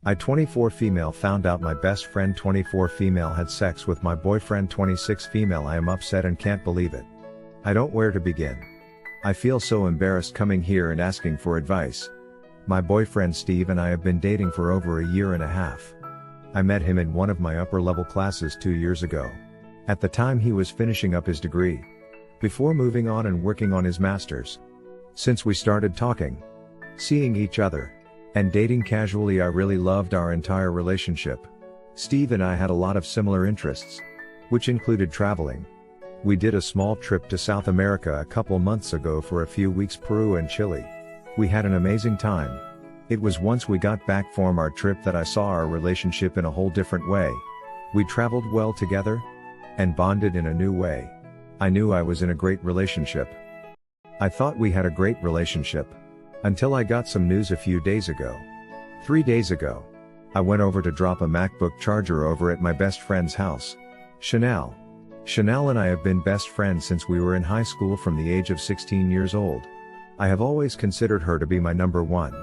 I 24 female found out my best friend 24 female had sex with my boyfriend 26 female. I am upset and can't believe it. I don't where to begin. I feel so embarrassed coming here and asking for advice. My boyfriend Steve and I have been dating for over a year and a half. I met him in one of my upper level classes 2 years ago. At the time he was finishing up his degree, before moving on and working on his master's. Since we started talking, seeing each other, and dating casually, I really loved our entire relationship. Steve and I had a lot of similar interests, which included traveling. We did a small trip to South America a couple months ago for a few weeks, Peru and Chile. We had an amazing time. It was once we got back from our trip that I saw our relationship in a whole different way. We traveled well together, and bonded in a new way. I knew I was in a great relationship. I thought we had a great relationship. Until I got some news a few days ago. 3 days ago. I went over to drop a MacBook charger over at my best friend's house. Chanel. Chanel and I have been best friends since we were in high school from the age of 16 years old. I have always considered her to be my number one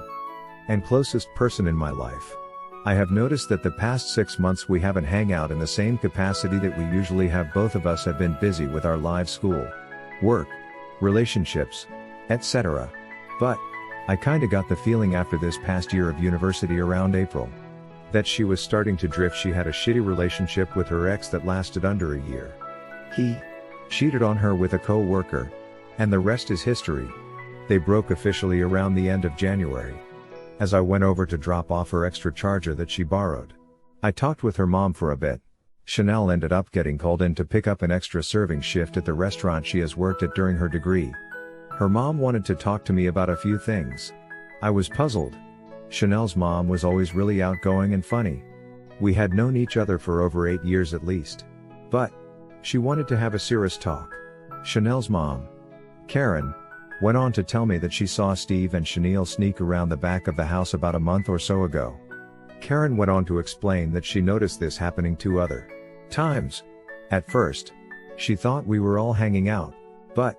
and closest person in my life. I have noticed that the past 6 months we haven't hang out in the same capacity that we usually have. Both of us have been busy with our lives, school, work, relationships, etc. But I kinda got the feeling after this past year of university around April that she was starting to drift. She had a shitty relationship with her ex that lasted under a year. He cheated on her with a co-worker, and the rest is history. They broke officially around the end of January. As I went over to drop off her extra charger that she borrowed, I talked with her mom for a bit. Chanel ended up getting called in to pick up an extra serving shift at the restaurant she has worked at during her degree. Her mom wanted to talk to me about a few things. I was puzzled. Chanel's mom was always really outgoing and funny. We had known each other for over 8 years at least. But she wanted to have a serious talk. Chanel's mom, Karen, went on to tell me that she saw Steve and Chanel sneak around the back of the house about a month or so ago. Karen went on to explain that she noticed this happening 2 other times. At first, she thought we were all hanging out, but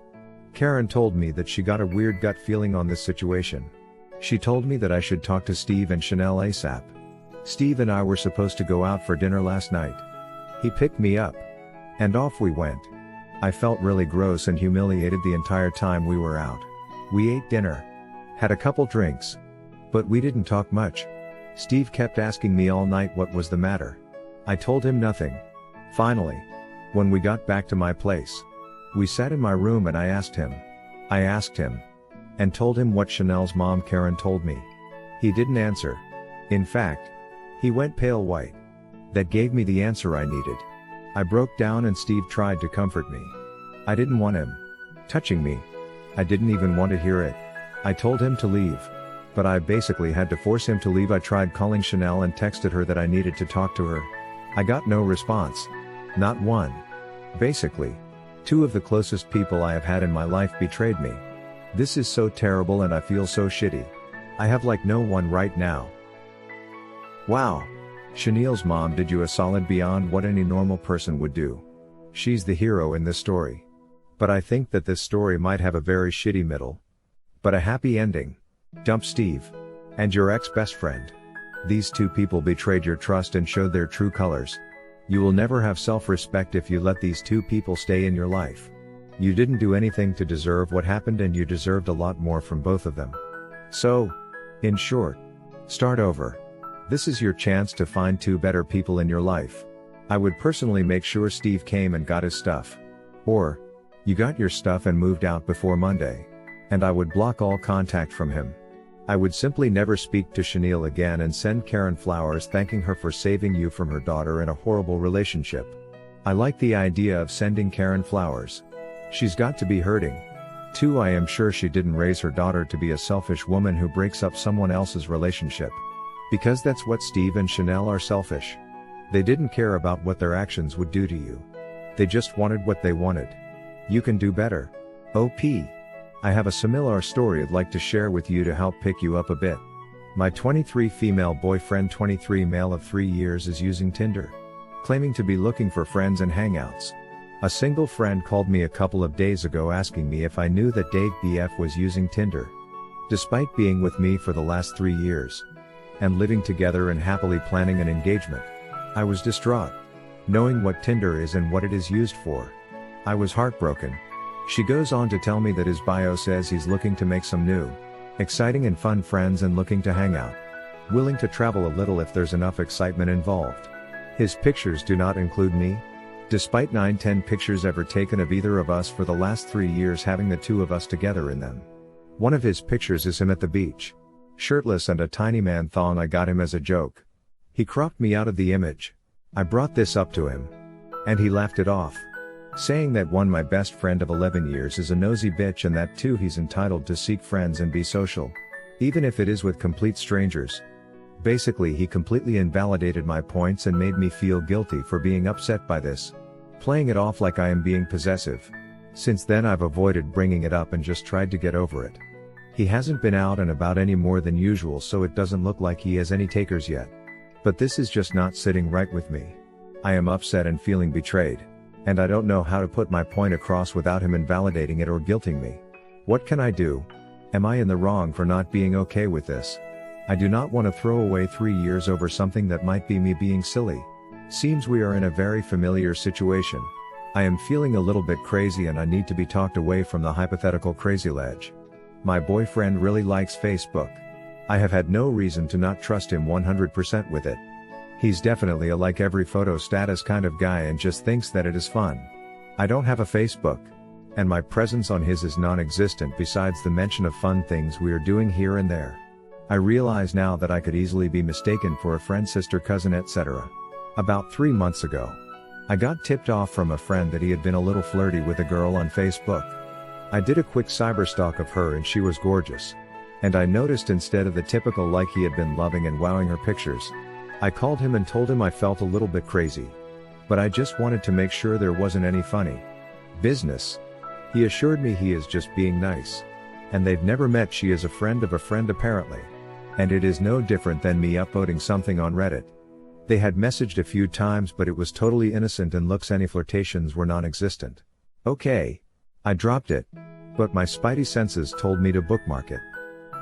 Karen told me that she got a weird gut feeling on this situation. She told me that I should talk to Steve and Chanel ASAP. Steve and I were supposed to go out for dinner last night. He picked me up, and off we went. I felt really gross and humiliated the entire time we were out. We ate dinner, had a couple drinks, but we didn't talk much. Steve kept asking me all night what was the matter. I told him nothing. Finally, when we got back to my place, we sat in my room and I asked him, and told him what Chanel's mom Karen told me. He didn't answer. In fact, he went pale white. That gave me the answer I needed. I broke down and Steve tried to comfort me. I didn't want him touching me. I didn't even want to hear it. I told him to leave, but I basically had to force him to leave. I tried calling Chanel and texted her that I needed to talk to her. I got no response. Not one. Basically, 2 of the closest people I have had in my life betrayed me. This is so terrible and I feel so shitty. I have like no one right now. Wow. Chanel's mom did you a solid beyond what any normal person would do. She's the hero in this story. But I think that this story might have a very shitty middle, but a happy ending. Dump Steve and your ex-best friend. These 2 people betrayed your trust and showed their true colors. You will never have self-respect if you let these 2 people stay in your life. You didn't do anything to deserve what happened and you deserved a lot more from both of them. So, in short, start over. This is your chance to find 2 better people in your life. I would personally make sure Steve came and got his stuff. Or, you got your stuff and moved out before Monday. And I would block all contact from him. I would simply never speak to Chanel again and send Karen flowers thanking her for saving you from her daughter in a horrible relationship. I like the idea of sending Karen flowers. She's got to be hurting. 2. I am sure she didn't raise her daughter to be a selfish woman who breaks up someone else's relationship. Because that's what Steve and Chanel are, selfish. They didn't care about what their actions would do to you. They just wanted what they wanted. You can do better. OP. I have a similar story I'd like to share with you to help pick you up a bit. My 23 female boyfriend 23 male of 3 years is using Tinder, claiming to be looking for friends and hangouts. A single friend called me a couple of days ago asking me if I knew that Dave BF was using Tinder. Despite being with me for the last 3 years, and living together and happily planning an engagement. I was distraught, knowing what Tinder is and what it is used for. I was heartbroken. She goes on to tell me that his bio says he's looking to make some new, exciting and fun friends and looking to hang out. Willing to travel a little if there's enough excitement involved. His pictures do not include me, despite 9-10 pictures ever taken of either of us for the last 3 years having the two of us together in them. One of his pictures is him at the beach, shirtless and a tiny man thong. I got him as a joke. He cropped me out of the image. I brought this up to him, and he laughed it off, saying that one, my best friend of 11 years is a nosy bitch, and that two, he's entitled to seek friends and be social, even if it is with complete strangers. Basically, he completely invalidated my points and made me feel guilty for being upset by this, playing it off like I am being possessive. Since then I've avoided bringing it up and just tried to get over it. He hasn't been out and about any more than usual, so it doesn't look like he has any takers yet. But this is just not sitting right with me. I am upset and feeling betrayed, and I don't know how to put my point across without him invalidating it or guilting me. What can I do? Am I in the wrong for not being okay with this? I do not want to throw away 3 years over something that might be me being silly. Seems we are in a very familiar situation. I am feeling a little bit crazy and I need to be talked away from the hypothetical crazy ledge. My boyfriend really likes Facebook. I have had no reason to not trust him 100% with it. He's definitely a like every photo status kind of guy and just thinks that it is fun. I don't have a Facebook, and my presence on his is non-existent besides the mention of fun things we are doing here and there. I realize now that I could easily be mistaken for a friend, sister, cousin, etc. About 3 months ago, I got tipped off from a friend that he had been a little flirty with a girl on Facebook. I did a quick cyberstalk of her and she was gorgeous. And I noticed instead of the typical like he had been loving and wowing her pictures, I called him and told him I felt a little bit crazy. But I just wanted to make sure there wasn't any funny business. He assured me he is just being nice. And they've never met. She is a friend of a friend apparently. And it is no different than me upvoting something on Reddit. They had messaged a few times but it was totally innocent and looks, any flirtations were non-existent. Okay. I dropped it. But my spidey senses told me to bookmark it.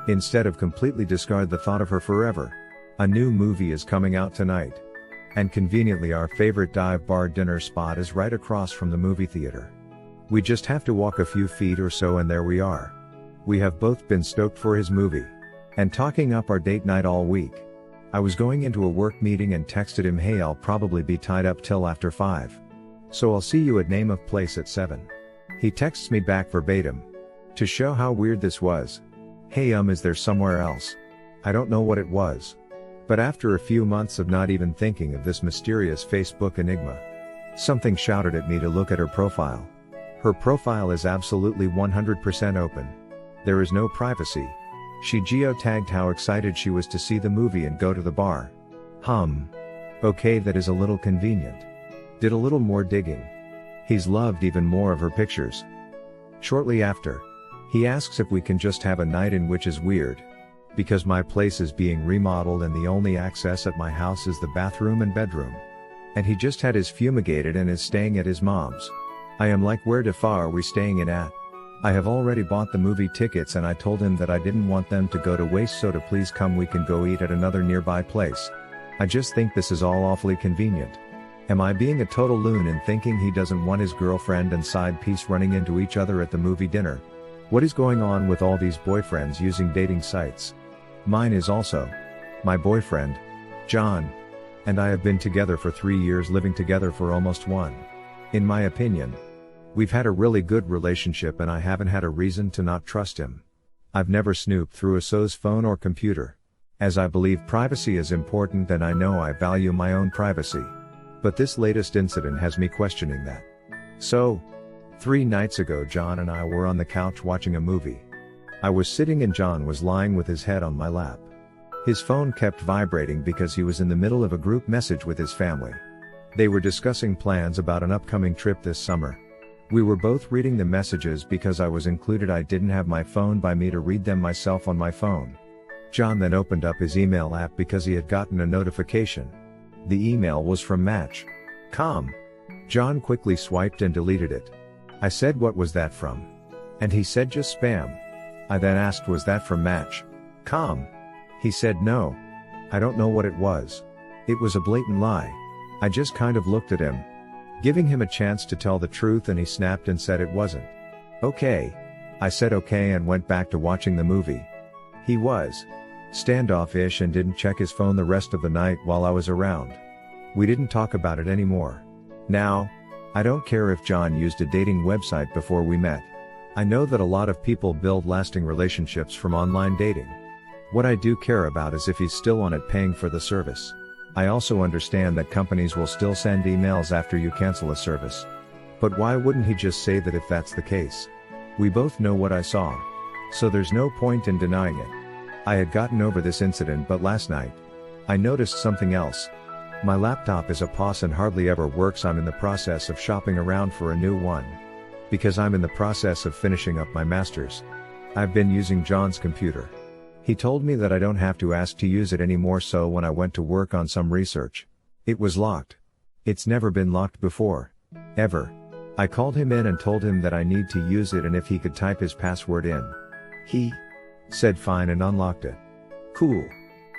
Instead of completely discard the thought of her forever. A new movie is coming out tonight. And conveniently our favorite dive bar dinner spot is right across from the movie theater. We just have to walk a few feet or so and there we are. We have both been stoked for his movie. And talking up our date night all week. I was going into a work meeting and texted him, hey, I'll probably be tied up till after 5. So I'll see you at name of place at 7. He texts me back verbatim. To show how weird this was. Hey, is there somewhere else? I don't know what it was. But after a few months of not even thinking of this mysterious Facebook enigma, something shouted at me to look at her profile. Her profile is absolutely 100% open. There is no privacy. She geotagged how excited she was to see the movie and go to the bar. Okay, that is a little convenient. Did a little more digging. He's loved even more of her pictures. Shortly after, he asks if we can just have a night in, which is weird. Because my place is being remodeled and the only access at my house is the bathroom and bedroom. And he just had his fumigated and is staying at his mom's. I am like, where the fuck are we staying in at? I have already bought the movie tickets and I told him that I didn't want them to go to waste, so to please come, we can go eat at another nearby place. I just think this is all awfully convenient. Am I being a total loon in thinking he doesn't want his girlfriend and side piece running into each other at the movie dinner? What is going on with all these boyfriends using dating sites? Mine is also my boyfriend, John, and I have been together for 3 years, living together for almost 1. In my opinion, we've had a really good relationship and I haven't had a reason to not trust him. I've never snooped through a so's phone or computer, as I believe privacy is important and I know I value my own privacy. But this latest incident has me questioning that. So, 3 nights ago John and I were on the couch watching a movie. I was sitting and John was lying with his head on my lap. His phone kept vibrating because he was in the middle of a group message with his family. They were discussing plans about an upcoming trip this summer. We were both reading the messages because I was included. I didn't have my phone by me to read them myself on my phone. John then opened up his email app because he had gotten a notification. The email was from Match.com. John quickly swiped and deleted it. I said, what was that from? And he said, just spam. I then asked, was that from Match.com? He said no. I don't know what it was. It was a blatant lie. I just kind of looked at him, giving him a chance to tell the truth, and he snapped and said it wasn't. Okay. I said okay and went back to watching the movie. He was standoffish and didn't check his phone the rest of the night while I was around. We didn't talk about it anymore. Now, I don't care if John used a dating website before we met. I know that a lot of people build lasting relationships from online dating. What I do care about is if he's still on it paying for the service. I also understand that companies will still send emails after you cancel a service. But why wouldn't he just say that if that's the case? We both know what I saw. So there's no point in denying it. I had gotten over this incident, but last night, I noticed something else. My laptop is a POS and hardly ever works. I'm in the process of shopping around for a new one. Because I'm in the process of finishing up my master's. I've been using John's computer. He told me that I don't have to ask to use it anymore, so when I went to work on some research, it was locked. It's never been locked before. Ever. I called him in and told him that I need to use it and if he could type his password in. He said fine and unlocked it. Cool.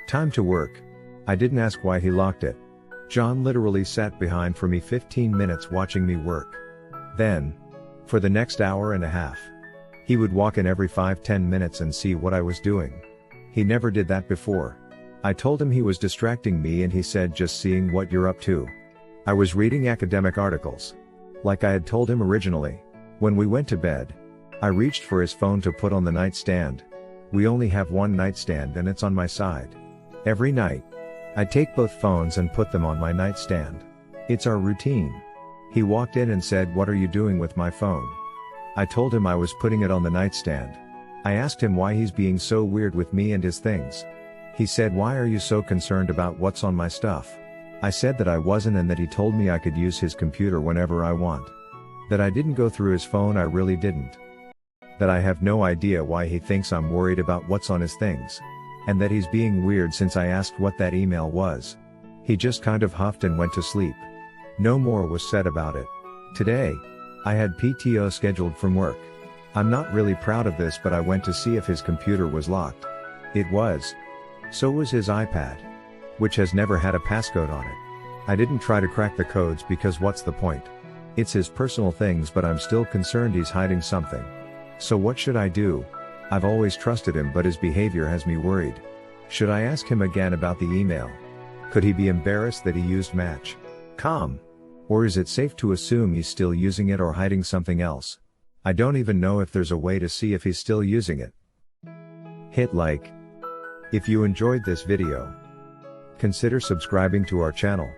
Time to work. I didn't ask why he locked it. John literally sat behind for me 15 minutes watching me work. Then, for the next hour and a half, he would walk in every 5-10 minutes and see what I was doing. He never did that before. I told him he was distracting me and he said just seeing what you're up to. I was reading academic articles. Like I had told him originally. When we went to bed, I reached for his phone to put on the nightstand. We only have one nightstand and it's on my side. Every night, I take both phones and put them on my nightstand. It's our routine. He walked in and said, "What are you doing with my phone?" I told him I was putting it on the nightstand. I asked him why he's being so weird with me and his things. He said, "Why are you so concerned about what's on my stuff?" I said that I wasn't and that he told me I could use his computer whenever I want. That I didn't go through his phone, I really didn't. That I have no idea why he thinks I'm worried about what's on his things. And that he's being weird since I asked what that email was. He just kind of huffed and went to sleep. No more was said about it. Today, I had PTO scheduled from work. I'm not really proud of this, but I went to see if his computer was locked. It was. So was his iPad, which has never had a passcode on it. I didn't try to crack the codes because what's the point? It's his personal things, but I'm still concerned he's hiding something. So what should I do? I've always trusted him, but his behavior has me worried. Should I ask him again about the email? Could he be embarrassed that he used Match.com? Or is it safe to assume he's still using it or hiding something else? I don't even know if there's a way to see if he's still using it. Hit like if you enjoyed this video. Consider subscribing to our channel.